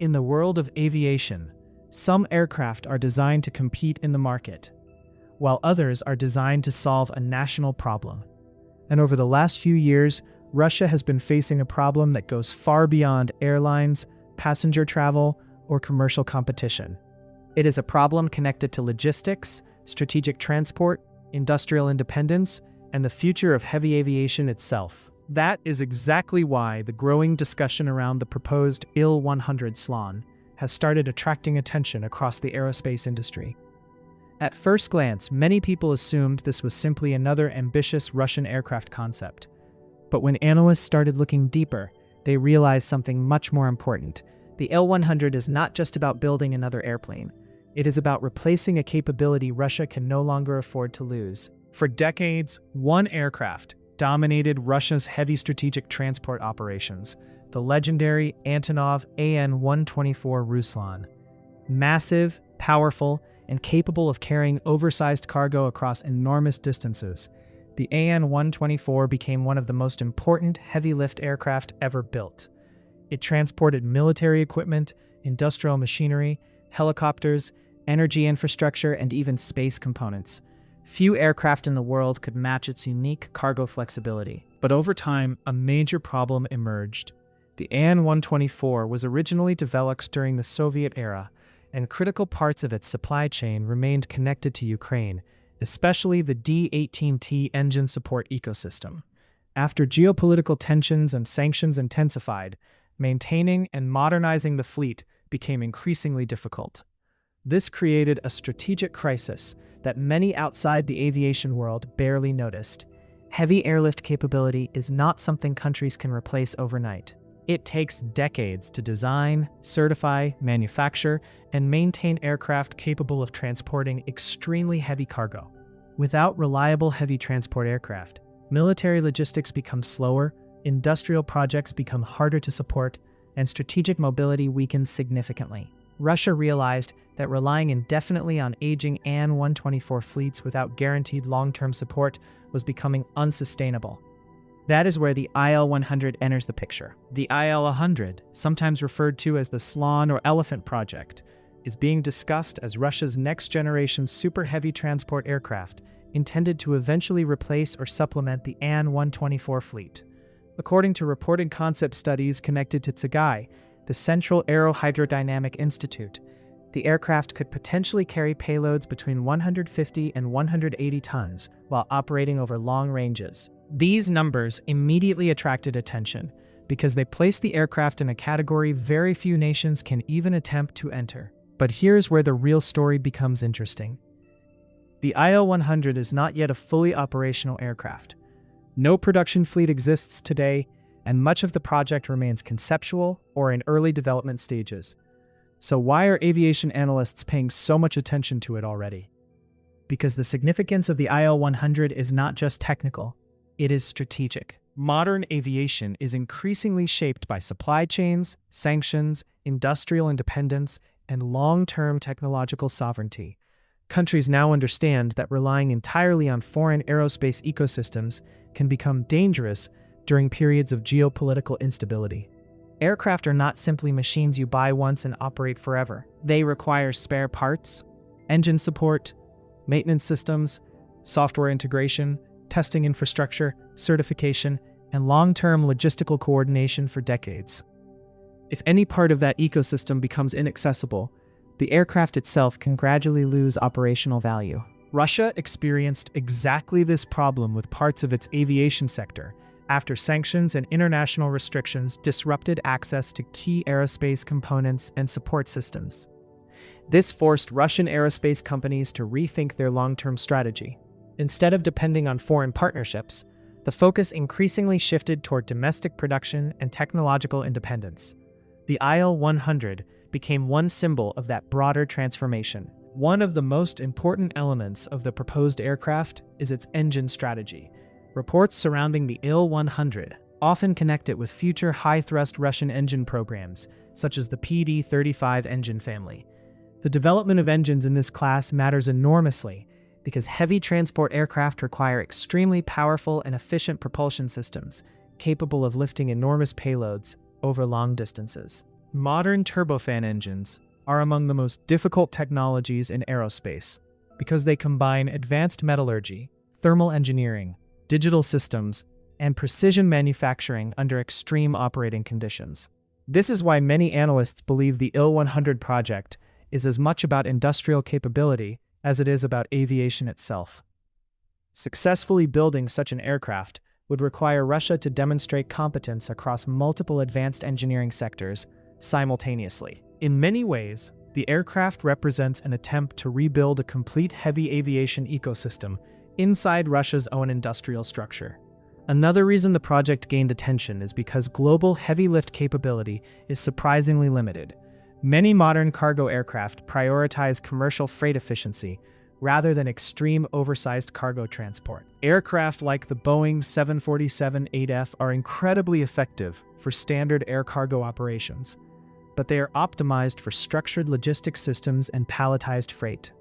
In the world of aviation, some aircraft are designed to compete in the market, while others are designed to solve a national problem. And over the last few years, Russia has been facing a problem that goes far beyond airlines, passenger travel, or commercial competition. It is a problem connected to logistics, strategic transport, industrial independence, and the future of heavy aviation itself. That is exactly why the growing discussion around the proposed Il-100 Ruslan has started attracting attention across the aerospace industry. At first glance, many people assumed this was simply another ambitious Russian aircraft concept. But when analysts started looking deeper, they realized something much more important. The Il-100 is not just about building another airplane. It is about replacing a capability Russia can no longer afford to lose. For decades, one aircraft dominated Russia's heavy strategic transport operations, the legendary Antonov An-124 Ruslan. Massive, powerful, and capable of carrying oversized cargo across enormous distances, the An-124 became one of the most important heavy-lift aircraft ever built. It transported military equipment, industrial machinery, helicopters, energy infrastructure, and even space components. Few aircraft in the world could match its unique cargo flexibility. But over time, a major problem emerged. The An-124 was originally developed during the Soviet era, and critical parts of its supply chain remained connected to Ukraine, especially the D-18T engine support ecosystem. After geopolitical tensions and sanctions intensified, maintaining and modernizing the fleet became increasingly difficult. This created a strategic crisis that many outside the aviation world barely noticed. Heavy airlift capability is not something countries can replace overnight. It takes decades to design, certify, manufacture, and maintain aircraft capable of transporting extremely heavy cargo. Without reliable heavy transport aircraft, military logistics become slower, industrial projects become harder to support, and strategic mobility weakens significantly. Russia realized that relying indefinitely on aging An-124 fleets without guaranteed long-term support was becoming unsustainable. That is where the Il-100 enters the picture. The Il-100, sometimes referred to as the Slan or Elephant project, is being discussed as Russia's next-generation super heavy transport aircraft intended to eventually replace or supplement the An-124 fleet. According to reported concept studies connected to Tsagai, the Central Aerohydrodynamic Institute, the aircraft could potentially carry payloads between 150 and 180 tons while operating over long ranges. These numbers immediately attracted attention because they placed the aircraft in a category very few nations can even attempt to enter. But here's where the real story becomes interesting. The Il-100 is not yet a fully operational aircraft. No production fleet exists today, and much of the project remains conceptual or in early development stages. So why are aviation analysts paying so much attention to it already? Because the significance of the Il-100 is not just technical, it is strategic. Modern aviation is increasingly shaped by supply chains, sanctions, industrial independence, and long-term technological sovereignty. Countries now understand that relying entirely on foreign aerospace ecosystems can become dangerous during periods of geopolitical instability. Aircraft are not simply machines you buy once and operate forever. They require spare parts, engine support, maintenance systems, software integration, testing infrastructure, certification, and long-term logistical coordination for decades. If any part of that ecosystem becomes inaccessible, the aircraft itself can gradually lose operational value. Russia experienced exactly this problem with parts of its aviation sector after sanctions and international restrictions disrupted access to key aerospace components and support systems. This forced Russian aerospace companies to rethink their long-term strategy. Instead of depending on foreign partnerships, the focus increasingly shifted toward domestic production and technological independence. The Il-100 became one symbol of that broader transformation. One of the most important elements of the proposed aircraft is its engine strategy. Reports surrounding the Il-100 often connect it with future high-thrust Russian engine programs, such as the PD-35 engine family. The development of engines in this class matters enormously because heavy transport aircraft require extremely powerful and efficient propulsion systems capable of lifting enormous payloads over long distances. Modern turbofan engines are among the most difficult technologies in aerospace because they combine advanced metallurgy, thermal engineering, digital systems, and precision manufacturing under extreme operating conditions. This is why many analysts believe the Il-100 project is as much about industrial capability as it is about aviation itself. Successfully building such an aircraft would require Russia to demonstrate competence across multiple advanced engineering sectors simultaneously. In many ways, the aircraft represents an attempt to rebuild a complete heavy aviation ecosystem inside Russia's own industrial structure. Another reason the project gained attention is because global heavy lift capability is surprisingly limited. Many modern cargo aircraft prioritize commercial freight efficiency rather than extreme oversized cargo transport. Aircraft like the Boeing 747-8F are incredibly effective for standard air cargo operations, but they are optimized for structured logistics systems and palletized freight.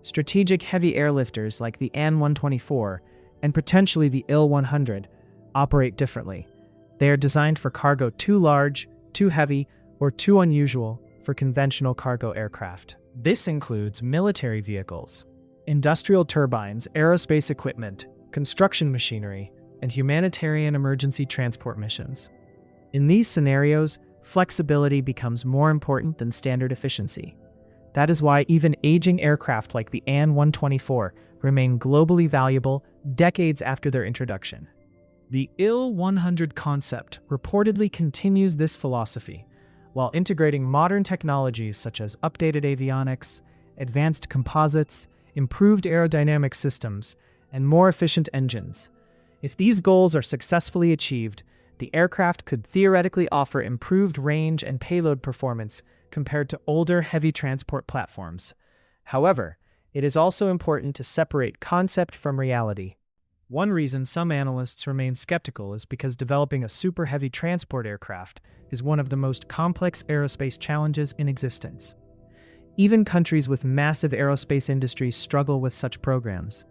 Strategic heavy airlifters like the An-124 and potentially the Il-100 operate differently. They are designed for cargo too large, too heavy, or too unusual for conventional cargo aircraft. This includes military vehicles, industrial turbines, aerospace equipment, construction machinery, and humanitarian emergency transport missions. In these scenarios, flexibility becomes more important than standard efficiency. That is why even aging aircraft like the An-124 remain globally valuable decades after their introduction. The Il-100 concept reportedly continues this philosophy while integrating modern technologies such as updated avionics, advanced composites, improved aerodynamic systems, and more efficient engines. If these goals are successfully achieved, the aircraft could theoretically offer improved range and payload performance compared to older heavy transport platforms. However, it is also important to separate concept from reality. One reason some analysts remain skeptical is because developing a super heavy transport aircraft is one of the most complex aerospace challenges in existence. Even countries with massive aerospace industries struggle with such programs.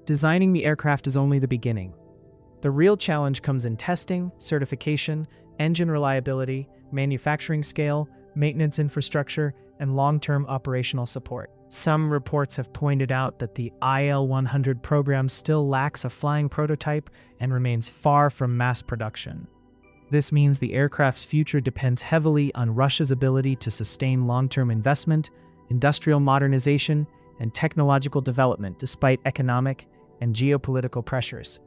Designing the aircraft is only the beginning. The real challenge comes in testing, certification, engine reliability, manufacturing scale, maintenance infrastructure, and long-term operational support. Some reports have pointed out that the Il-100 program still lacks a flying prototype and remains far from mass production. This means the aircraft's future depends heavily on Russia's ability to sustain long-term investment, industrial modernization, and technological development despite economic and geopolitical pressures.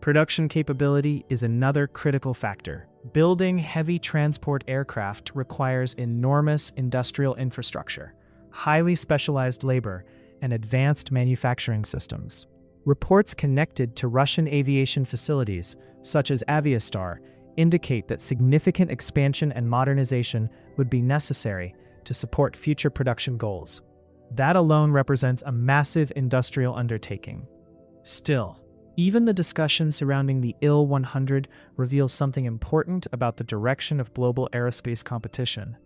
Production capability is another critical factor. Building heavy transport aircraft requires enormous industrial infrastructure, highly specialized labor, and advanced manufacturing systems. Reports connected to Russian aviation facilities, such as Aviastar, indicate that significant expansion and modernization would be necessary to support future production goals. That alone represents a massive industrial undertaking. Still, even the discussion surrounding the Il-100 reveals something important about the direction of global aerospace competition.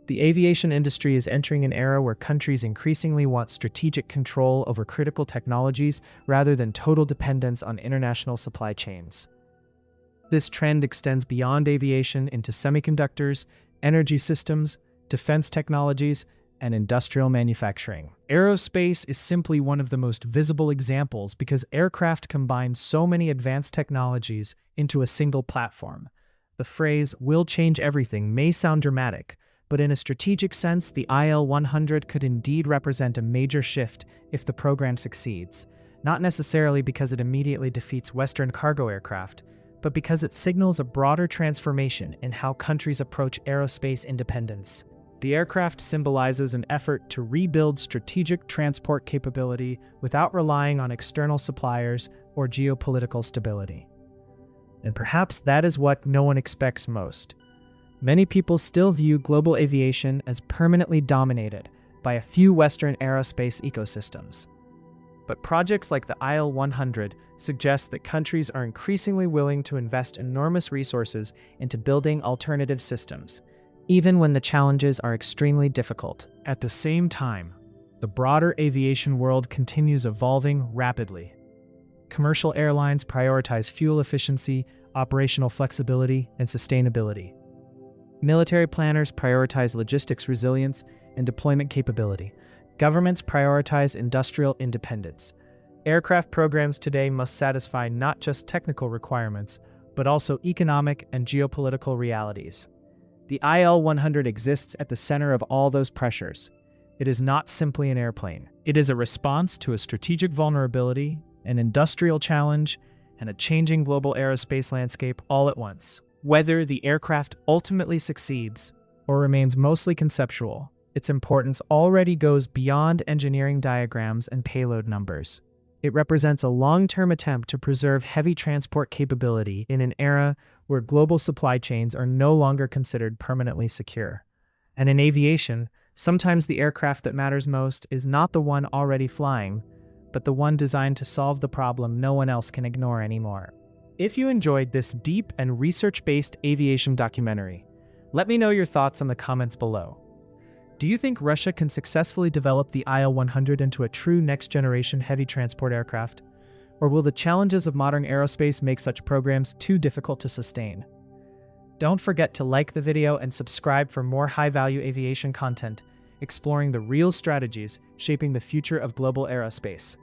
The aviation industry is entering an era where countries increasingly want strategic control over critical technologies rather than total dependence on international supply chains. This trend extends beyond aviation into semiconductors, energy systems, defense technologies, and industrial manufacturing. Aerospace is simply one of the most visible examples because aircraft combine so many advanced technologies into a single platform. The phrase "will change everything" may sound dramatic, but in a strategic sense, the Il-100 could indeed represent a major shift if the program succeeds, not necessarily because it immediately defeats Western cargo aircraft, but because it signals a broader transformation in how countries approach aerospace independence. The aircraft symbolizes an effort to rebuild strategic transport capability without relying on external suppliers or geopolitical stability. And perhaps that is what no one expects most. Many people still view global aviation as permanently dominated by a few Western aerospace ecosystems. But projects like the Il-100 suggest that countries are increasingly willing to invest enormous resources into building alternative systems, even when the challenges are extremely difficult. At the same time, the broader aviation world continues evolving rapidly. Commercial airlines prioritize fuel efficiency, operational flexibility, and sustainability. Military planners prioritize logistics resilience and deployment capability. Governments prioritize industrial independence. Aircraft programs today must satisfy not just technical requirements, but also economic and geopolitical realities. The IL-100 exists at the center of all those pressures. It is not simply an airplane. It is a response to a strategic vulnerability, an industrial challenge, and a changing global aerospace landscape all at once. Whether the aircraft ultimately succeeds or remains mostly conceptual, its importance already goes beyond engineering diagrams and payload numbers. It represents a long-term attempt to preserve heavy transport capability in an era where global supply chains are no longer considered permanently secure. And in aviation, sometimes the aircraft that matters most is not the one already flying, but the one designed to solve the problem no one else can ignore anymore. If you enjoyed this deep and research-based aviation documentary, let me know your thoughts in the comments below. Do you think Russia can successfully develop the Il-100 into a true next-generation heavy transport aircraft? Or will the challenges of modern aerospace make such programs too difficult to sustain? Don't forget to like the video and subscribe for more high-value aviation content, exploring the real strategies shaping the future of global aerospace.